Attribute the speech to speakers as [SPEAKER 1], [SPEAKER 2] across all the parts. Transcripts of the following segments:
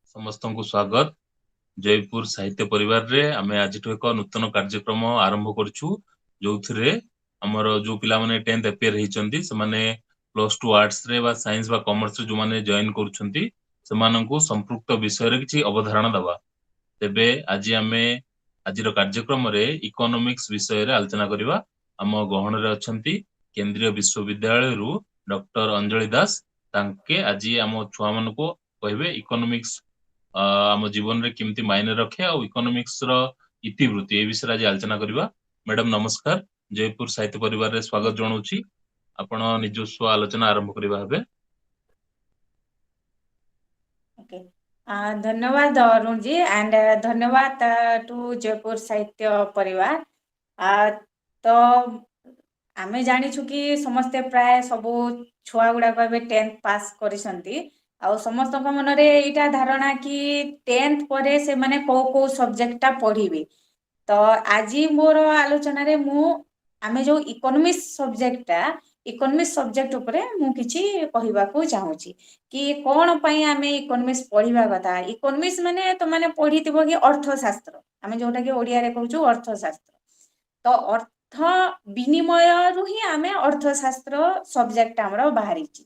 [SPEAKER 1] समस्त को स्वागत। जयपुर साहित्य परिवार रे आमे आज एक नूतन कार्यक्रम आरंभ करछु जो थिरे हमर जो पिला माने 10th अपियर हिचंती से माने प्लस 2 आर्ट्स रे बा साइंस बा कॉमर्स जो माने जॉइन करूछंती से माननकु संपृक्त विषय रे किछि अवधारणा दबा। तेबे आज आमे आज रो कार्यक्रम रे इकोनॉमिक्स विषय रे आलोचना करिवा। हम गहन रे अछंती केंद्रीय विश्वविद्यालय रु डॉक्टर अंजलि दास तांके आज हम छुआ मन को कहबे इकोनॉमिक्स आम जीवन रे केमती मायने रखे आ इकोनॉमिक्स रो इतिवृत्ति ए विषय आज आलोचना करिवा। मैडम नमस्कार, जयपुर साहित्य परिवार रे स्वागत जणाउछि। आपण निजस्व आलोचना आरंभ करिवा हबे।
[SPEAKER 2] ओके, धन्यवाद अरुण जी एंड धन्यवाद टू जयपुर साहित्य परिवार। तो आमे जानी छु कि समस्ते प्राय सबो छुआ गुडा कहबे 10th पास करिसंती आ समस्त मन रे एटा धारणा कि 10th परे से माने को सब्जेक्टटा पढिबे। तो आज मोर आलोचना रे मु आमे जो इकोनॉमिक्स सब्जेक्ट उपरे मु किछि कहिबा को चाहूची कि कोन पई आमे इकोनॉमिक्स पढिबा कथा। इकोनॉमिक्स माने तो माने पढितिबो कि अर्थशास्त्र, आमे जोटा कि ओडिया रे कहूछु अर्थशास्त्र। तो अर्थ विनिमय रु ही आमे अर्थशास्त्र सब्जेक्ट हमरो बाहरी छी।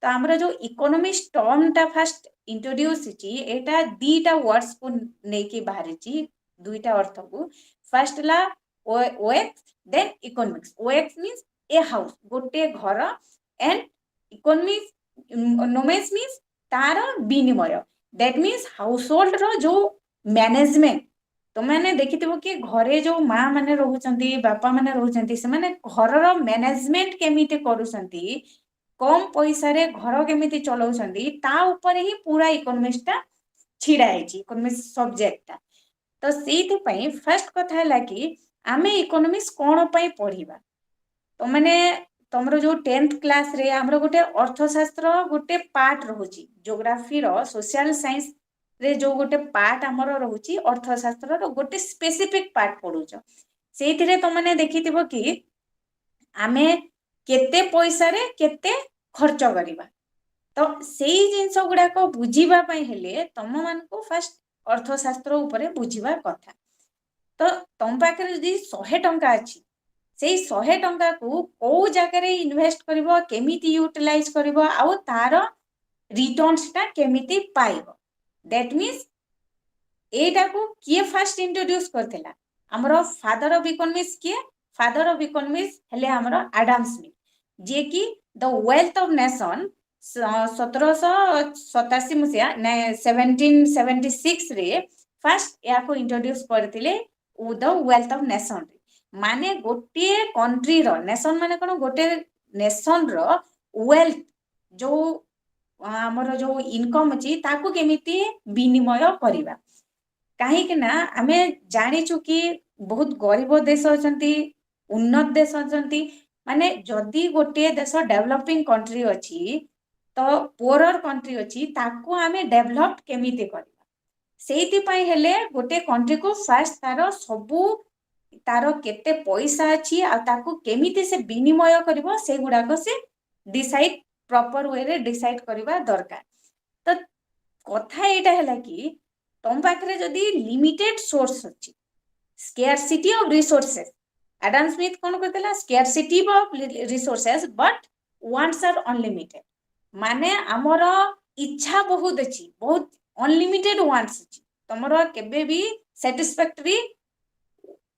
[SPEAKER 2] तो हमरो जो इकोनॉमिक्स टर्म टा फर्स्ट इंट्रोड्यूस छी एटा दीटा वर्ड्स को नेकी बाहरी छी, दुईटा अर्थ को। फर्स्ट ला ओएक्स देन इकोनॉमिक्स। ओएक्स मींस ए हाउस, गोटे घर, एंड इकोनॉमिक्स नोमेस मींस तार विनिमय, दैट मींस हाउस होल्ड रो जो मैनेजमेंट। तो मैंने देखिथिबो कि घरे जो माँ माने रहउचंती, बापा माने रहउचंती, से माने घर रो मैनेजमेंट केमिति करूसंती, कम पैसा रे घर केमिति चलाउसंती, ता ऊपर ही पूरा इकोनॉमिक्स टा छिड़ा है, इकोनॉमिक्स सब्जेक्ट टा। तो सेति पई फर्स्ट कथा है कि आमे इकोनॉमिक्स कोन पई पढिबा। तो माने तमरो जो 10th क्लास रे हमरो गोटे अर्थशास्त्र गोटे पार्ट रहउची, ज्योग्राफी रो सोशल साइंस रे जो गोटे पार्ट हमरो रहउची, अर्थशास्त्र रो गोटे स्पेसिफिक पार्ट पढुचो। सेति रे तो माने देखिथिबो कि आमे केते पैसा रे केते खर्च करिबा। तो सेही जिंस गुडा को बुझीबा पई हेले तम मान को फर्स्ट अर्थशास्त्र उपरे बुझीबा कथा। तो तम पाखे जदि 100 टंका अछि, सेही 100 टंका को को जगह रे इन्वेस्ट करिवो, केमिति यूटिलाइज करिवो, आ तार रिटर्न्स टा केमिति पाइबो। दैट मींस एटा को किए फर्स्ट इंट्रोड्यूस करथिला, हमरो फादर ऑफ इकोनॉमिक्स किए? फादर ऑफ इकोनॉमिक्स हेले हमरो एडम स्मिथ, जे कि द वेल्थ ऑफ नेशन 1787 मसिया 1776 रे फर्स्ट या को इंट्रोड्यूस करथिले द वेल्थ ऑफ नेशन। माने गोटे कंट्री रो, नेशन माने कोन, गोटे नेशन रो वेल्थ जो हमरो जो इनकम अछि ताकू केमिति विनिमय करिबा। काहे कि ना आमे जानि छु कि बहुत गरीब देश अछंती, उन्नत देश अछंती। माने जदि गोटे देश डेवलपिंग कंट्री अछि तो पोरर कंट्री अछि, ताकू आमे डेवलप केमिति करिबा। सेति पई हेले गोटे कंट्री को फर्स्ट तारो सबु तारो केते पैसा अछि आ ताकू केमिति से विनिमय करिवो से गुडा को से डिसाइड प्रॉपर वे रे डिसाइड करिबा दरकार। तो कथा एटा हैला कि तम पाखरे जदि लिमिटेड सोर्स अछि, scarcity of resources, Adam Smith कोन कहतला, scarcity of resources but wants are unlimited. माने हमर इच्छा बहुत अछि, बहुत अनलिमिटेड वांट्स अछि, तमरो केबे भी सैटिस्फैक्टरी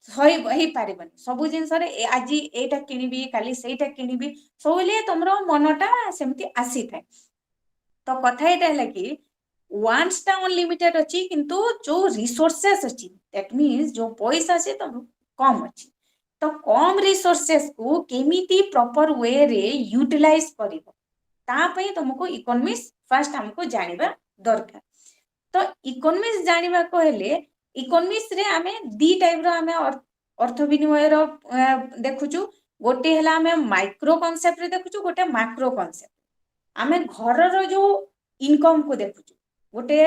[SPEAKER 2] होई पारिबन। सबु जिंस रे आज एटा किनिबी, काली सेटा किनिबी, सोले तमरो मनटा सेमति आसी थाए। तो कथा एटा हैला कि वांट्स टा अनलिमिटेड अछि, किंतु जो रिसोर्सेस अछि, दैट मींस जो पैसा से तो कम अछि। तो कम रिसोर्सेस को केमिति प्रॉपर वे रे यूटिलाइज करिवो, ता पई तुमको इकोनॉमिक्स फर्स्ट हमको जानिबा दरकार। तो इकोनॉमिक्स जानिबा को हेले इकोनॉमिक्स रे आमे दी टाइप रो आमे अर्थ विनिमय रो देखुचु। गोटे हला आमे माइक्रो कांसेप्ट रे देखुचु, गोटे मैक्रो कांसेप्ट। आमे घर रो जो इनकम को देखुचु, गोटे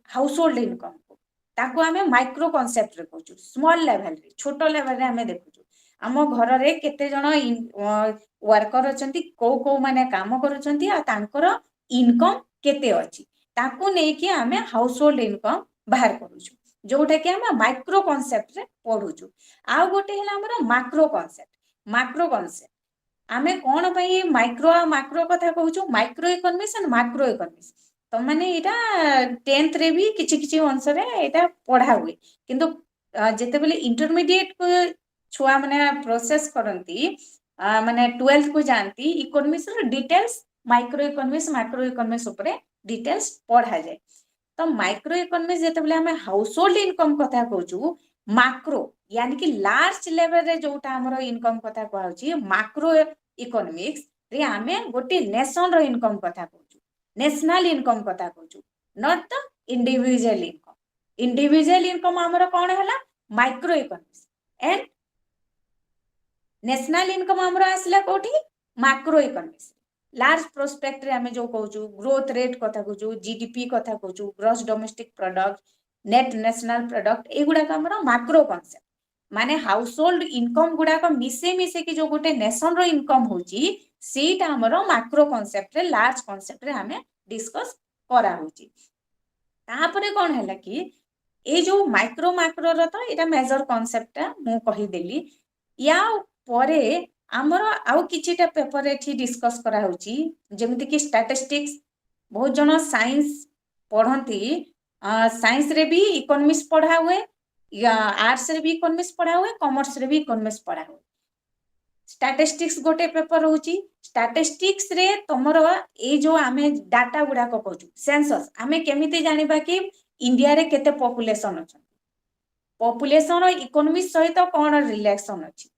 [SPEAKER 2] हाउस होल्ड इनकम को, ताको आमे माइक्रो कांसेप्ट रे कहूचु, स्मॉल लेवल रे, छोटो लेवल रे आमे देखुचु। आम घर रे केते जण वर्कर अछंती, को माने काम करूछंती आ तांकर इनकम केते अछि, ताकू नहीं कि आमे हाउस होल्ड इनकम बाहर करूछु जोटा कि आमे माइक्रो कांसेप्ट रे पढुछु आ गोटे हला हमर मैक्रो कांसेप्ट आमे कोन पई माइक्रो आ मैक्रो कथा कहूछु microeconomics and macroeconomics तो माने एटा 10th रे भी किछि किछि अंश रे एटा पढा हुए किंतु जेते बेले इंटरमीडिएट को छुआ माने प्रोसेस करंती माने 12th को जानती इकोनॉमिक्स रे details micro economics macro economics ऊपर डिटेल्स पढ़ा जाए तो माइक्रो इकोनॉमिक्स जेते बेले हमें हाउस होल्ड इनकम कथा कहूछु मैक्रो यानी कि लार्ज लेवल रे जोटा हमरो इनकम कथा कहउची मैक्रो इकोनॉमिक्स रे हमें गोटे नेशन रो इनकम कथा कहूछु नेशनल इनकम कथा कहूछु नॉट द इंडिविजुअल इनकम हमरो कोन हला micro economics and national income हमरो आसला कोठी मैक्रो इकोनॉमिक्स लार्ज प्रोस्पेक्ट रे हमें जो कहूछु ग्रोथ रेट कथा कहूछु जीडीपी कथा कहूछु gross domestic product net national product एगुडा का हमरो मैक्रो कांसेप्ट माने हाउस होल्ड इनकम गुडा को मिसे कि जो गोटे नेशन रो इनकम होची सेटा हमरो मैक्रो कांसेप्ट रे लार्ज कांसेप्ट रे हमें डिस्कस करा होची तापरे कोन हैला कि ए जो माइक्रो मैक्रो रो तो एटा मेजर कांसेप्ट मु कहि देली या परे आमरो आउ किछिटा पेपर एठी डिस्कस करा होची जेमिति कि स्टैटिस्टिक्स बहुत जन साइंस पढ़ंती साइंस रे भी इकोनॉमिक्स पढ़ा हुए या आर्ट्स रे भी इकोनॉमिक्स पढ़ा हुए कॉमर्स रे भी इकोनॉमिक्स पढ़ा हुए स्टैटिस्टिक्स गोटे पेपर होची स्टैटिस्टिक्स रे तमरो ए जो आमे डाटा गुडा को कहू सेंसस आमे केमिति जानिबा कि इंडिया रे केते पॉपुलेशन अछि पॉपुलेशन रो इकोनॉमिक्स सहित कोन रिलेशन अछि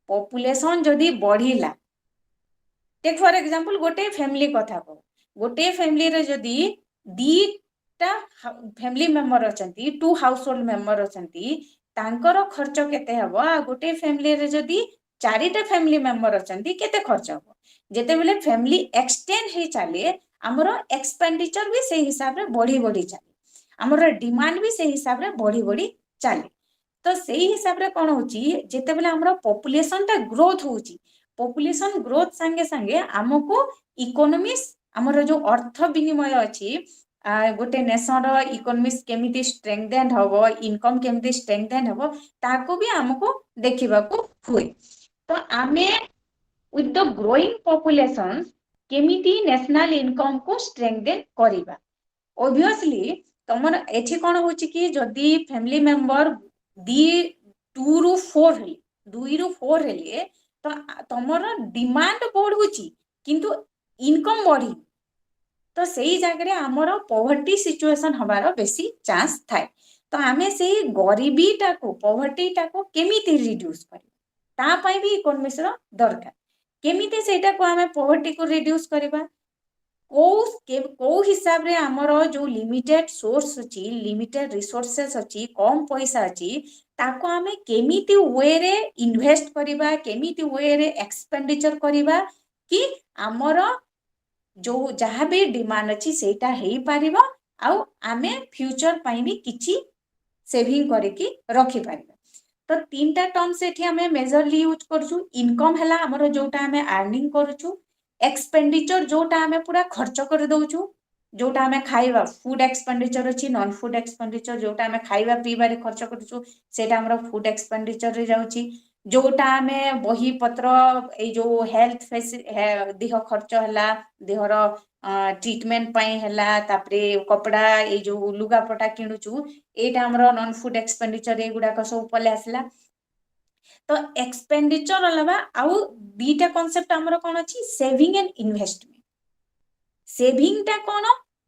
[SPEAKER 2] पॉपुलेशन जदि बढ़िला टेक फॉर एग्जांपल गोटे फैमिली कथा को गोटे फैमिली रे जदि दीटा फैमिली मेंबर अछंती 2 हाउस होल्ड मेंबर अछंती तांकर खर्च केते हबो आ गोटे फैमिली रे जदि 4टा फैमिली मेंबर अछंती केते खर्च हबो जेते बेले फैमिली एक्सटेंड हे चाले हमरो एक्सपेंडिचर भी से हिसाब रे बढ़ी चाले हमरो डिमांड भी से हिसाब रे बढ़ी चाले तो सही हिसाब रे कोन होची जेते बेले हमरो पॉपुलेशन ता ग्रोथ होची पॉपुलेशन ग्रोथ संगे संगे हमको इकोनॉमिक्स हमरो जो अर्थ विनिमय अछि गोटे नेशन रो इकोनॉमिक्स केमिति स्ट्रेंथेन हबो इनकम केमिति स्ट्रेंथेन हबो ताको भी हमको देखिबा को हुए तो आमे विथ द ग्रोइंग पॉपुलेशन केमिति नेशनल इनकम को स्ट्रेंथेन करिबा ऑब्वियसली तमर एठी कोन होची कि जदी फैमिली मेंबर 2 ରୁ 4 हेले तो तमर डिमांड बढ़ुची किंतु इनकम बढ़ी तो सही जगह आमर पॉवर्टी सिचुएशन हबार बेसी चांस थाए तो आमे से गरीबी टाको पॉवर्टी टाको केमिति रिड्यूस करी ता पई भी इकोनॉमिक्स रो दरकार केमिति सेटा को आमे पॉवर्टी को रिड्यूस करबा को हिसाब रे हमरो जो लिमिटेड सोर्स अछि लिमिटेड रिसोर्सेस अछि कम पैसा अछि ताको हमें केमिति वे रे इन्वेस्ट करिबा केमिति वे रे एक्सपेंडिचर करिबा कि हमरो जो जहाँ भी डिमांड अछि सेटा हेई पारिबा आ आमे फ्यूचर पई भी किछि सेविंग करके रखि पारिबा तो तीनटा टर्म से एठी हमें मेजरली यूज करछु इनकम हला हमरो जोटा हमें अर्निंग करछु एक्सपेंडिचर जोटा हमें पूरा खर्च कर दउछु जोटा हमें खाइबा फूड एक्सपेंडिचर अछि नॉन फूड एक्सपेंडिचर जोटा हमें खाइबा पीबा रे खर्च करछु सेटा हमरो फूड एक्सपेंडिचर रे जाउची जोटा हमें बही पत्र ए जो हेल्थ देह खर्च हला देहर ट्रीटमेंट पई हला तापरे कपड़ा ए जो लुगा पटा किनुछु एटा हमरो नॉन फूड एक्सपेंडिचर ए गुडा को सब पले आसला तो एक्सपेंडिचर अलावा आउ बीटा कांसेप्ट हमरो कोन अछि सेविंग एंड इन्वेस्टमेंट सेविंग ता कोन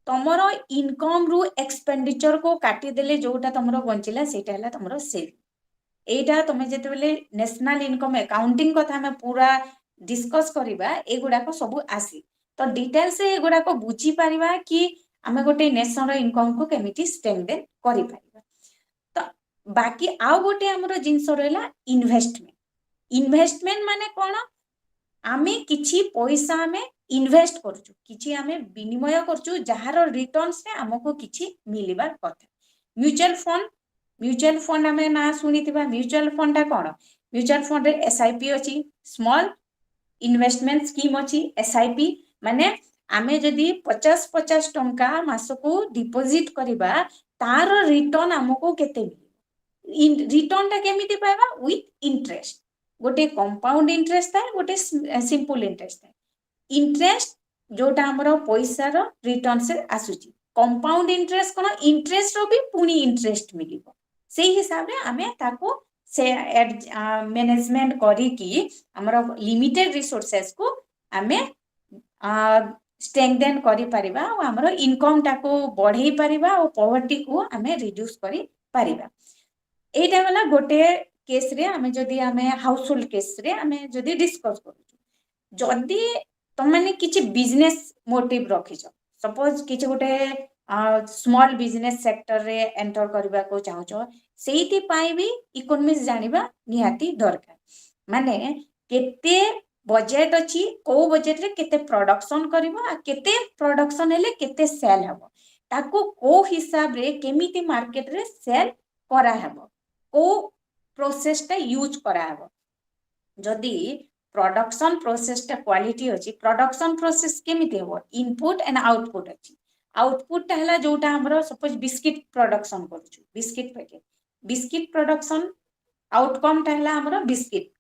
[SPEAKER 2] तमरो इनकम रु एक्सपेंडिचर को काटी देले जोटा तमरो बंचिला सेटा हला तमरो सेविंग एटा तमे जेते बेले नेशनल इनकम अकाउंटिंग कथा में पूरा डिस्कस करिबा ए गुडा को सब आसी तो डिटेल से ए गुडा को बुझी पारिबा कि हमें गोटे नेशन रो इनकम को केमिति स्ट्रेंथेन करि पारिबा तो बाकी आउ गोटे हमरो जिंस रहला इन्वेस्टमेंट माने कोन आमे किछि पैसा हमें इन्वेस्ट करछु किछि हमें विनिमय करछु जहार रिटर्न्स रे हमको किछि मिलिबा कथा म्यूचुअल फंड हमें ना सुनिथिबा म्यूचुअल फंड ता कोन म्यूचुअल फंड रे एसआईपी अछि स्मॉल इन्वेस्टमेंट स्कीम अछि एसआईपी माने आमे जदि 50-50 टंका मासको डिपोजिट करिबा तार रिटर्न हमको केते रिटर्न टा केमिति पाइबा विथ इंटरेस्ट गोटे कंपाउंड इंटरेस्ट थाए गोटे सिंपल इंटरेस्ट थाए इंटरेस्ट जोटा हमरो पैसा रो रिटर्न से आसुची कंपाउंड इंटरेस्ट कोन इंटरेस्ट रो भी पुनी इंटरेस्ट मिलिबो से हिसाब रे आमे ताको से मैनेजमेंट करी कि हमरो लिमिटेड रिसोर्सेस को आमे स्ट्रेंथेन करि परिबा और हमरो इनकम टाको बढ़ाई परिबा और पॉवर्टी को आमे रिड्यूस करि परिबा एटा वाला गोटे केस रे आमे जदी आमे हाउस होल्ड केस रे आमे जदी डिस्कस करू जदी तुम माने किछि बिजनेस मोटिव रखिछ सपोज किछि गोटे स्मॉल बिजनेस सेक्टर रे एंटर करबा को चाहछो सेइति पाई भी इकोनॉमिक्स जानिबा निहाती दरकार माने केते बजेट अछि को बजेट रे केते प्रोडक्शन करबो आ केते प्रोडक्शन हेले केते सेल हबो ताको को हिसाब रे केमिति मार्केट रे सेल करा हबो को प्रोसेस टा यूज करा हबो जदी प्रोडक्शन प्रोसेस टा क्वालिटी अछि प्रोडक्शन प्रोसेस केमिति हबो इनपुट एंड आउटपुट अछि आउटपुट टा हला जोटा हमरो सपोज बिस्किट प्रोडक्शन करछु biscuit packet biscuit production outcome टा हला हमरो बिस्किट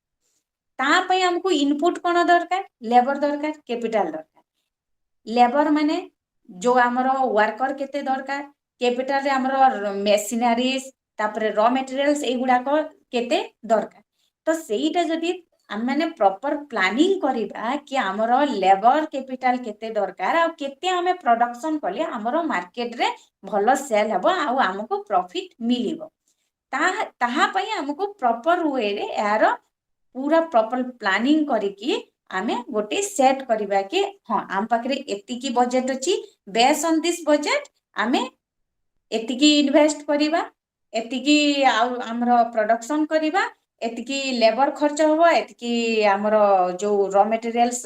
[SPEAKER 2] ता पई हमको इनपुट कोन दरकार लेबर दरकार कैपिटल दरकार लेबर माने जो हमरो वर्कर केते दरकार कैपिटल रे हमरो मेशिनरीज तापरे रॉ मटेरियल्स एगुडा को केते दरकार तो सेईटा जदी हम माने प्रॉपर प्लानिंग करिबा कि हमरो लेबर कैपिटल केते दरकार आ केते हमें प्रोडक्शन कले हमरो मार्केट रे भलो सेल हबो आ हमको प्रॉफिट मिलिबो ताहा पई हमको प्रॉपर वे रे यार पूरा प्रॉपर प्लानिंग करिकी आमे गोटे सेट करिबा कि हां आम पाखरे एति की बजेट अछि बेस ऑन दिस बजेट आमे एति की इन्वेस्ट करिबा एति की हमरो प्रोडक्शन करिबा एति की लेबर खर्च होबो एति की हमरो जो रॉ मटेरियल्स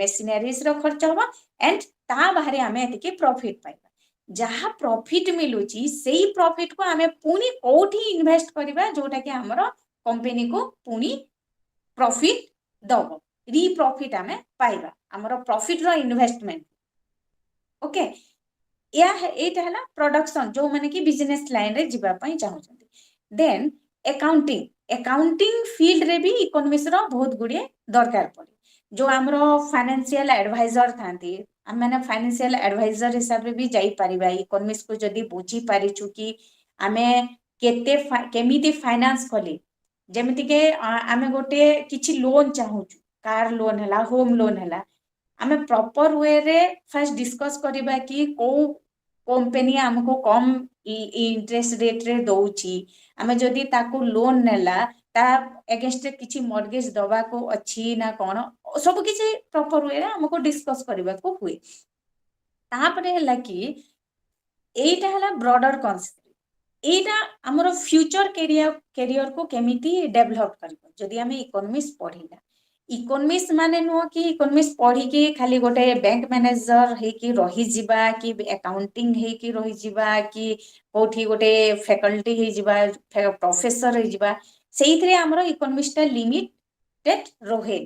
[SPEAKER 2] मशीनरीज रो खर्च होबो एंड ता बाहरे आमे एति की प्रॉफिट पाइबा जहा प्रॉफिट मिलुची सेही प्रॉफिट को आमे पुनी कोठी इन्वेस्ट करिबा जोटा कि हमरो कंपनी को पुनी प्रॉफिट दबो री प्रॉफिट आमे पाइबा हमरो प्रॉफिट रो इन्वेस्टमेंट ओके या एटा हला प्रोडक्शन जो माने कि बिजनेस लाइन रे जिबा पई चाहउछंती देन अकाउंटिंग फील्ड रे भी इकोनॉमिक्स रो बहुत गुडिए दरकार पड़े जो हमरो फाइनेंशियल एडवाइजर थांती हम माने फाइनेंशियल एडवाइजर हिसाब रे भी जाई परिबा इकोनॉमिक्स को जदी बुझी परिछु कि आमे केते केमिति फाइनेंस कली जेमिति के आमे गोटे किछि लोन चाहूछु कार लोन हला होम लोन हला आमे प्रॉपर वे रे फर्स्ट डिस्कस करिबा कि को कंपनी हमको कम इंटरेस्ट रेट रे दउची आमे जदी ताको लोन नेला ता अगेंस्ट किछि मॉर्गेज दबा को अछि ना कोन सब किछि प्रॉपर वे रे हमको डिस्कस करिबा को हुए तापरे हला कि एटा हला ब्रॉडर कॉन्सेप्ट एटा हमरो फ्यूचर कैरियर को केमिति डेवलप करबो जदी हमें इकोनॉमिक्स पढिला इकोनॉमिक्स माने नो कि इकोनॉमिक्स पढी के खाली गोटे बैंक मैनेजर हे कि रही जिबा कि अकाउंटिंग हे कि रही जिबा कि कोठी गोटे फैकल्टी हे जिबा प्रोफेसर हे जिबा सेइथरे हमरो इकोनॉमिक्स टा लिमिटेड रहे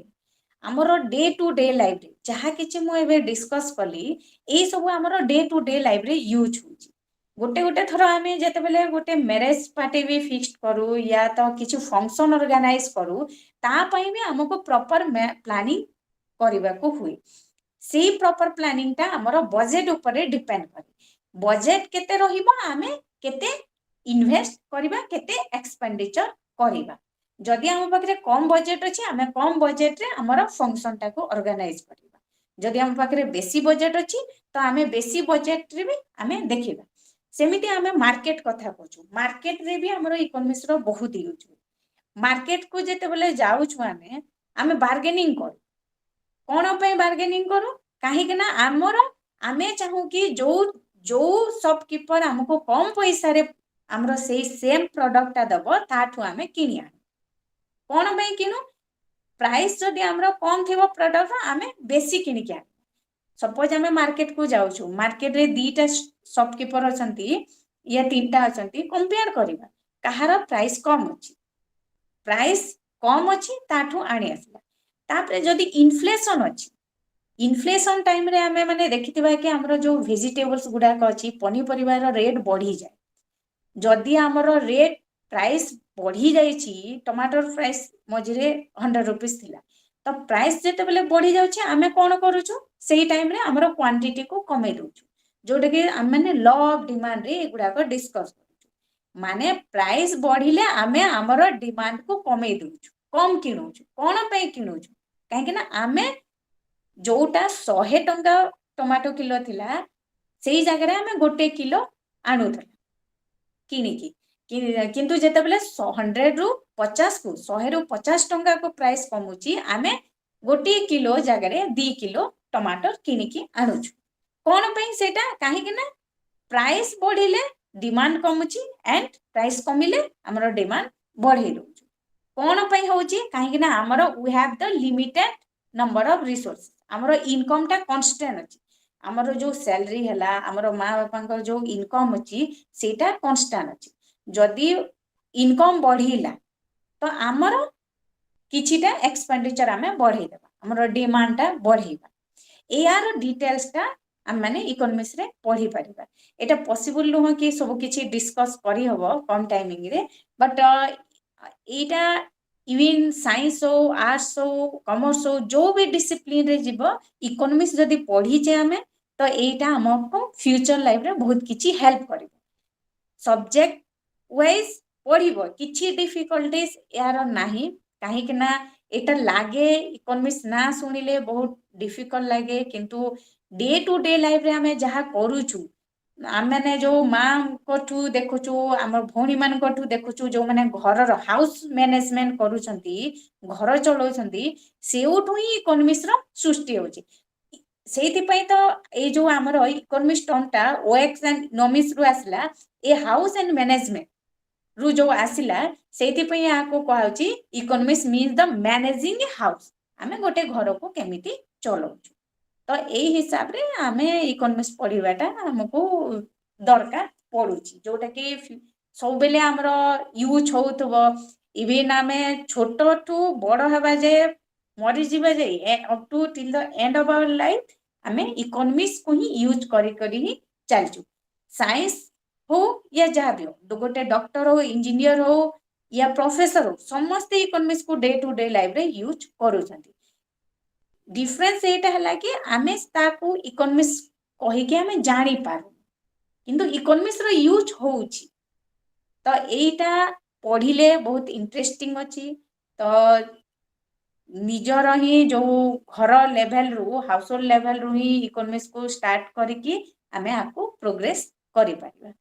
[SPEAKER 2] हमरो डे टू डे लाइफ रे जहा किछि मो एबे डिस्कस कली ए सब हमरो डे टू डे लाइफ रे यूज होची गोटे गोटे थरो आमे जेते बेले गोटे मैरिज पार्टी भी फिक्स्ड करू या तो किछु फंक्शन ऑर्गेनाइज करू ता पई भी हमको प्रॉपर प्लानिंग करिबा को हुई सी प्रॉपर प्लानिंग ता हमरो बजेट ऊपर डिपेंड करे बजेट केते रहिबो आमे केते इन्वेस्ट करिबा केते एक्सपेंडिचर करिबा जदि हम पाखरे कम बजेट अछि आमे कम बजेट रे हमरो फंक्शन ता को ऑर्गेनाइज करिबा जदि हम पाखरे बेसी बजेट अछि तो आमे बेसी बजेट रे भी आमे देखिबा सेमिति आमे मार्केट कथा कहू मार्केट रे भी हमरो इकोनॉमिक्स रो बहुत यूज मार्केट को जेते बेले जाउ छु आमे बार्गेनिंग करू कोन पे बार्गेनिंग करू काहे कि ना हमरो आमे चाहू कि जो जो शॉपकीपर हमको कम पैसा रे हमरो सेही सेम प्रोडक्ट ता दबो ताठू आमे किनि आनु कोन पे किनु प्राइस जदि हमरो कम थिबो प्रोडक्ट आमे बेसी किनि के आनु सपोज आमे मार्केट को जाउ छु मार्केट रे दीटा शॉपकीपर अछंती या तीनटा अछंती कंपेयर करिबा कहार प्राइस कम अछि ताठू आनी आसला तापरे जदि इन्फ्लेशन अछि इन्फ्लेशन टाइम रे आमे माने देखिथिबा कि हमरो जो वेजिटेबल्स गुडा को अछि पनीपरिवार रेट बढ़ी जाए जदि हमरो रेट प्राइस बढ़ी जाइछि टमाटर प्राइस मझिरे 100 रुपीस थिला तो प्राइस जेते बेले बढ़ी जाउछि आमे कोन करूछु सेही टाइम रे हमरो क्वांटिटी को कमे दोछु जोटे कि हम माने लॉ ऑफ डिमांड रे एगुडा को डिस्कस करूछु माने प्राइस बढ़िले आमे हमरो डिमांड को कमे दोछु कम किनुछु कोन पे किनुछु काहे कि ना आमे जोटा 100 टंका टमाटो किलो थिला सेही जगह रे आमे गोटे किलो आनुथला किनिकी किंतु जेते बेले 100 रु 50 को 100 रु 50 टंका को प्राइस कमुची आमे गोटे किलो जगह रे 2 किलो टमाटर किनिकी आनुछु कोन पे सेटा काहे कि ना प्राइस बढ़िले डिमांड कमुची एंड प्राइस कमिले हमरो डिमांड बढ़ी दोछु कोन पे होची काहे कि ना हमरो we have the limited number of resource हमरो इनकम टा कांस्टेंट अछि हमरो जो सैलरी हला हमरो माँ बापा जो इनकम अछि सेटा कांस्टेंट अछि जदि इनकम बढ़िला तो हमरो किछिटा एक्सपेंडिचर हमें बढ़ी देबा हमरो डिमांड टा बढ़ीबा एआर डिटेल्स टा हम माने इकोनॉमिक्स रे पढ़ी परिबा एटा पॉसिबल नुह कि सब किछि डिस्कस करी हबो कम टाइमिंग रे बट एटा इवन साइंस हो आर्ट्स हो कॉमर्स हो जो भी डिसिप्लिन रे जीवो इकोनॉमिक्स जदि पढ़ी जे हमें तो एटा हमको फ्यूचर लाइफ रे बहुत किछि हेल्प करिवो सब्जेक्ट वाइज पढ़िबो किछि डिफिकल्टीज यार नाही काहे कि ना एटा लागे इकोनॉमिक्स ना सुनिले बहुत डिफिकल्ट लागे किंतु डे टू डे लाइफ रे हमें जहा करूछु आमे जो माँ को देखुचु आम भौणी मान देखुचु जो मैंने घर हाउस मैनेजमेंट करूछंती घर चलाउछंती सेउठु ही इकोनॉमिक्स रो सृष्टि होची सेइथिपई तो ए जो हमर इकोनॉमिक्स टर्म टा ओएक्स एंड इकोनॉमिक्स रु आसला ए हाउस एंड मैनेजमेंट रु जो आसिला सेइथिपई याको कहउची economics means the managing a house आमे गोटे घर को केमिति चलाउछु तो एई हिसाब रे आमे इकोनॉमिक्स पढ़िबाटा हमको दरकार पड़ुची जोटा कि सब बेले हमरो यूज होउथबो इवन आमे छोटो टू बड़ हबा जे मरि जीवा जे up to till the end of our life आमे इकोनॉमिक्स को ही यूज करी ही चलचु साइंस हो या जहाँ भी हो गोटे डॉक्टर हो इंजीनियर हो या प्रोफेसर हो समस्त इकोनॉमिक्स को डे टू डे लाइफ रे यूज करूछंती डिफरेंस एटा हला कि आमे ताकू इकोनॉमिक्स कहि के आमे जानि पारू किंतु इकोनॉमिक्स रो यूज होउची तो एटा पढ़िले बहुत इंटरेस्टिंग अछि तो निजर ही जो घर लेवल रु हाउस होल्ड लेवल रु ही इकोनॉमिक्स को स्टार्ट करिकी आमे आको प्रोग्रेस करि पारिबा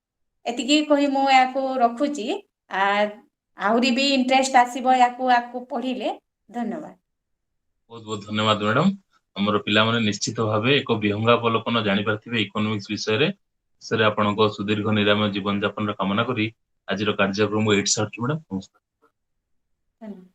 [SPEAKER 2] एतिकी कहि मो याको रखुची आहुरी भी इंटरेस्ट आसीबो याको आको पढ़िले धन्यवाद
[SPEAKER 1] बहुत बहुत धन्यवाद मैडम हमर पिला माने निश्चित भाबे एक विहंगावलोकन जानि पारथिबे इकोनॉमिक्स विषय रे सर आपनको सुदीर्घ निरामय जीवन यापन कामना करी आज कार्यक्रम एट सर्च मैडम
[SPEAKER 2] धन्यवाद